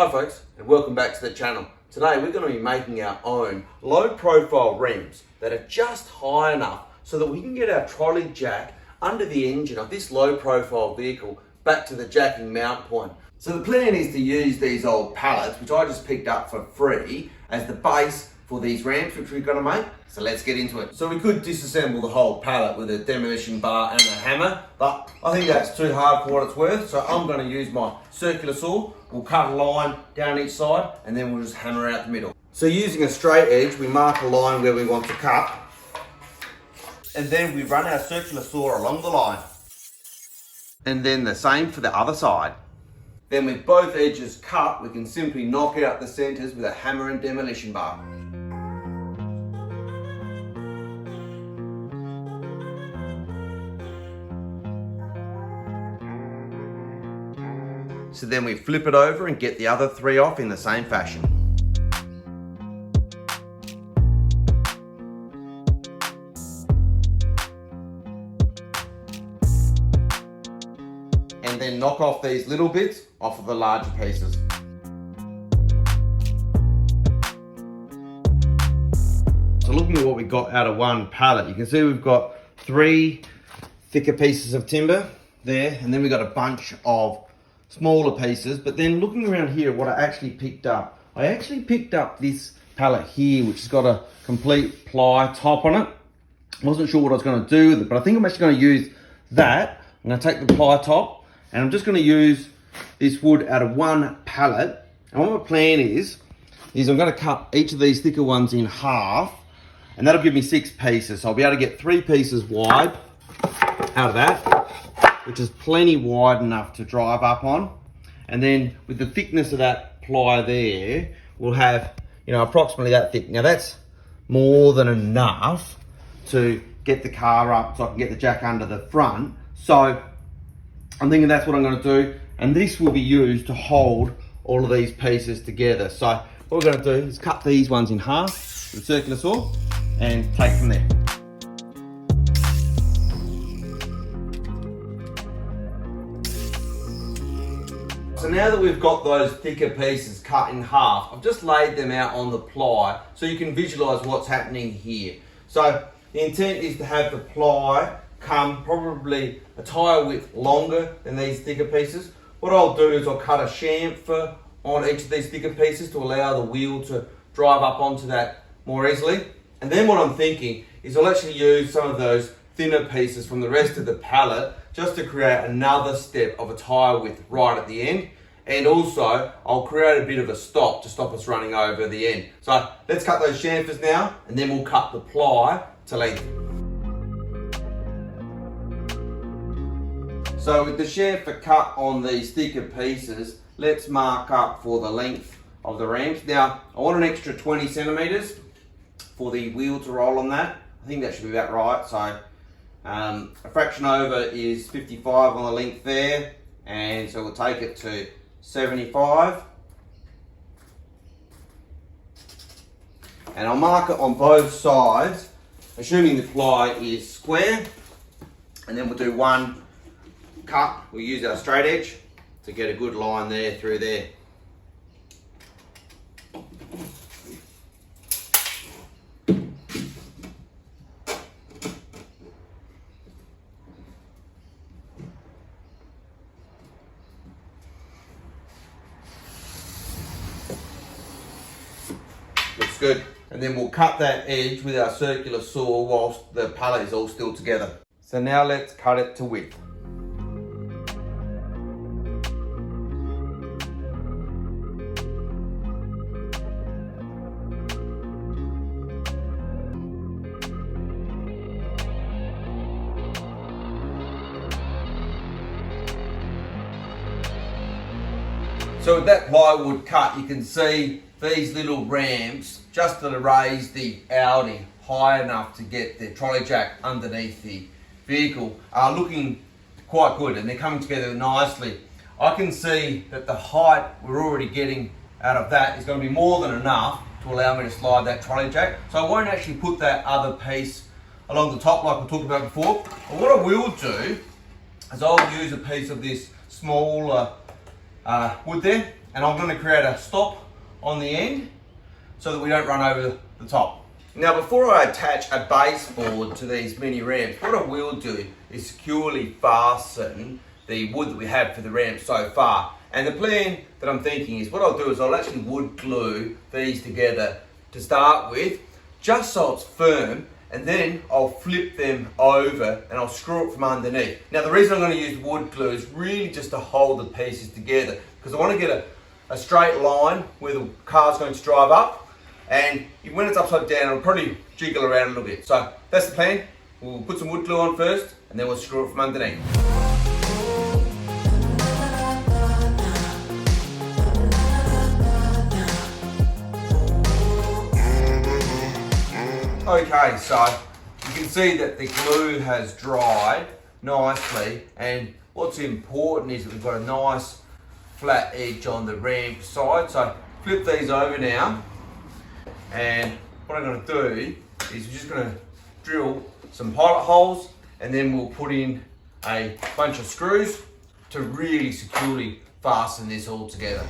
Hi folks, and welcome back to the channel. Today we're going to be making our own low profile rims that are just high enough so that we can get our trolley jack under the engine of this low profile vehicle back to the jacking mount point. So the plan is to use these old pallets, which I just picked up for free, as the base for these ramps which we're going to make. So let's get into it. So we could disassemble the whole pallet with a demolition bar and a hammer, but I think that's too hard for what it's worth. So I'm going to use my circular saw. We'll cut a line down each side and then we'll just hammer out the middle. So using a straight edge, we mark a line where we want to cut, and then we run our circular saw along the line. And then the same for the other side. Then with both edges cut, we can simply knock out the centers with a hammer and demolition bar. So then we flip it over and get the other three off in the same fashion. And then knock off these little bits off of the larger pieces. So looking at what we got out of one pallet, you can see we've got 3 thicker pieces of timber there, and then we got a bunch of smaller pieces. But then looking around here, what I actually picked up this pallet here, which has got a complete ply top on it. I wasn't sure what I was going to do with it, but I think I'm actually going to use that. I'm going to take the ply top and I'm just going to use this wood out of one pallet. And what my plan is I'm going to cut each of these thicker ones in half, and that'll give me 6 pieces. So I'll be able to get 3 pieces wide out of that, which is plenty wide enough to drive up on. And then with the thickness of that ply there, we'll have, approximately that thick. Now that's more than enough to get the car up so I can get the jack under the front. So I'm thinking that's what I'm going to do. And this will be used to hold all of these pieces together. So what we're going to do is cut these ones in half with a circular saw and take from there. So now that we've got those thicker pieces cut in half, I've just laid them out on the ply so you can visualize what's happening here. So the intent is to have the ply come probably a tire width longer than these thicker pieces. What I'll do is I'll cut a chamfer on each of these thicker pieces to allow the wheel to drive up onto that more easily. And then what I'm thinking is I'll actually use some of those thinner pieces from the rest of the pallet just to create another step of a tire width right at the end. And also I'll create a bit of a stop to stop us running over the end. So let's cut those chamfers now, and then we'll cut the ply to length. So with the chamfer cut on these thicker pieces, let's mark up for the length of the ramps. Now I want an extra 20 centimeters for the wheel to roll on that. I think that should be about right. So a fraction over is 55 on the length there, and so we'll take it to 75. And I'll mark it on both sides, assuming the ply is square, and then we'll do one cut. We'll use our straight edge to get a good line there through there. Looks good. And then we'll cut that edge with our circular saw whilst the pallet is all still together. So now let's cut it to width. So with that plywood cut, you can see these little ramps, just to raise the Audi high enough to get the trolley jack underneath the vehicle, are looking quite good, and they're coming together nicely. I can see that the height we're already getting out of that is going to be more than enough to allow me to slide that trolley jack. So I won't actually put that other piece along the top like we talked about before. But what I will do is I'll use a piece of this small wood there, and I'm going to create a stop on the end so that we don't run over the top. Now before I attach a baseboard to these mini ramps, what I will do is securely fasten the wood that we have for the ramp so far. And the plan that I'm thinking is what I'll do is I'll actually wood glue these together to start with, just so it's firm, and then I'll flip them over and I'll screw it from underneath. Now the reason I'm going to use wood glue is really just to hold the pieces together, because I want to get a straight line where the car's going to drive up, and when it's upside down it'll probably jiggle around a little bit. So that's the plan. We'll put some wood glue on first and then we'll screw it from underneath. Okay, so you can see that the glue has dried nicely, and what's important is that we've got a nice flat edge on the ramp side. So flip these over now, and what I'm going to do is we're just going to drill some pilot holes, and then we'll put in a bunch of screws to really securely fasten this all together.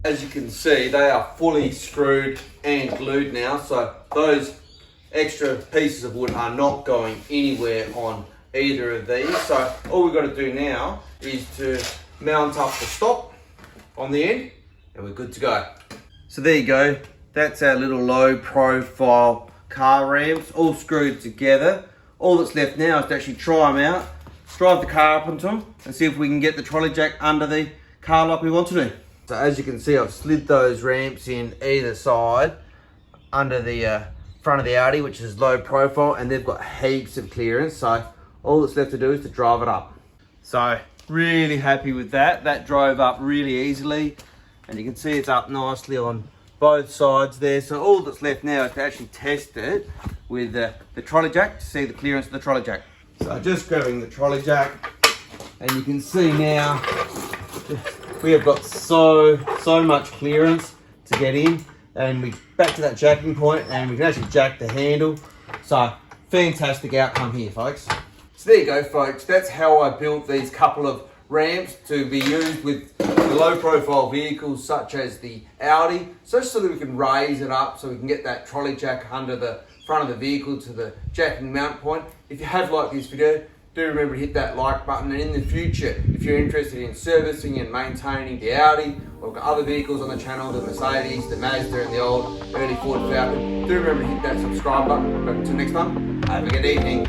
As you can see, they are fully screwed and glued now, so those extra pieces of wood are not going anywhere on either of these. So all we've got to do now is to mount up the stop on the end and we're good to go. So there you go, that's our little low profile car ramps all screwed together. All that's left now is to actually try them out, drive the car up onto them and see if we can get the trolley jack under the car like we want to do. So as you can see, I've slid those ramps in either side under the front of the Audi, which is low profile, and they've got heaps of clearance. So all that's left to do is to drive it up. So really happy with that. That drove up really easily, and you can see it's up nicely on both sides there. So all that's left now is to actually test it with the trolley jack to see the clearance of the trolley jack. So just grabbing the trolley jack, and you can see now we have got so much clearance to get in, and we back to that jacking point, and we can actually jack the handle. So fantastic outcome here, folks. So there you go, folks. That's how I built these couple of ramps to be used with the low profile vehicles such as the Audi, just so that we can raise it up so we can get that trolley jack under the front of the vehicle to the jacking mount point. If you have liked this video, do remember to hit that like button, and in the future, if you're interested in servicing and maintaining the Audi, or we've got other vehicles on the channel, the Mercedes, the Mazda and the old early Ford Falcon, do remember to hit that subscribe button. But until next time, have a good evening.